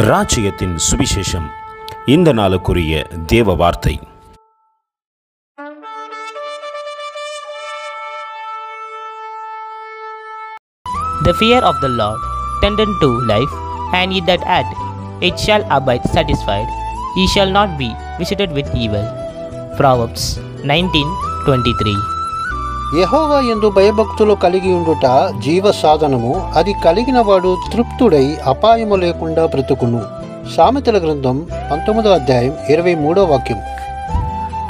ராஜ்யத்தின் சுவிசேஷம் இந்த நாளுக்குரிய தேவ வார்த்தை. The fear of the Lord tendeth to life, and he that hath it shall abide satisfied. He shall not be visited with evil. Proverbs 19:23. యెహోవా యందు భయభక్తులు కలిగి ఉండుట జీవ సాధనము, అది కలిగిన వాడు తృప్తుడై అపాయము లేకుండా బ్రతుకును. సామెతల గ్రంథం 19వ అధ్యాయం 23వ వాక్యం.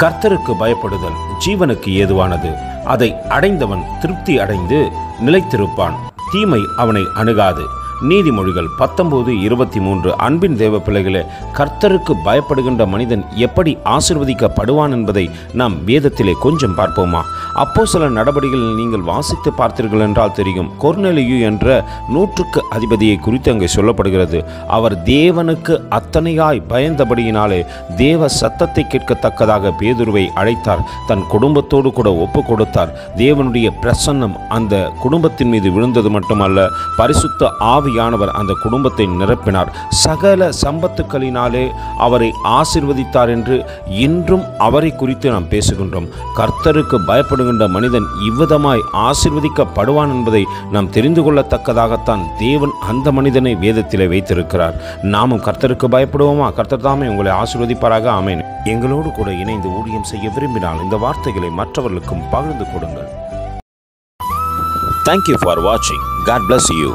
கர்த்தருக்கு பயப்படுதல் ஜீவனுக்கு ஏதுவானது. அதை அடைந்தவன் திருப்தி அடைந்து நிலைத்திருப்பான். தீமை அவனை அணுகாது. நீதிமொழிகள் 19:23. அன்பின் தேவ பிள்ளைகளே, கர்த்தருக்கு பயப்படுகின்ற மனிதன் எப்படி ஆசீர்வதிக்கப்படுவான் என்பதை நாம் வேதத்திலே கொஞ்சம் பார்ப்போமா? அப்போஸ்தலர் நடபடிகளில் நீங்கள் வாசித்து பார்த்தீர்கள் என்றால் தெரியும். கொர்நேலியு என்ற 100க்கு அதிபதியை குறித்து அங்கே சொல்லப்படுகிறது. அவர் தேவனுக்கு அத்தனையாய் பயந்தபடியினாலே தேவ சத்தத்தை கேட்கத்தக்கதாக பேதுருவை அழைத்தார். தன் குடும்பத்தோடு கூட ஒப்பு கொடுத்தார். தேவனுடைய பிரசன்னம் அந்த குடும்பத்தின் மீது விழுந்தது மட்டுமல்ல, பரிசுத்த ஆவியானவர் அந்த குடும்பத்தை நிரப்பினார். சகல சம்பத்துக்களினாலே அவரை ஆசீர்வதித்தார் என்று இன்றும் அவரை குறித்து நாம் பேசுகின்றோம். கர்த்தருக்கு பயப்படுகின்ற மனிதன் இவ்விதமாய் ஆசீர்வதிக்கப்படுவான் என்பதை நாம் தெரிந்து கொள்ளத்தக்கதாகத்தான் தேவன் அந்த மனிதனை வேதத்திலே வைத்திருக்கிறார். நாமும் கர்த்தருக்கு பயப்படுவோமா? கர்த்தர் தாமே உங்களை ஆசீர்வதிப்பாராக. ஆமென். எங்களோடு கூட இணைந்து ஊழியம் செய்ய விரும்பினால் இந்த வார்த்தைகளை மற்றவர்களுக்கும் பகிர்ந்து கொடுங்கள். Thank you for watching. God bless you.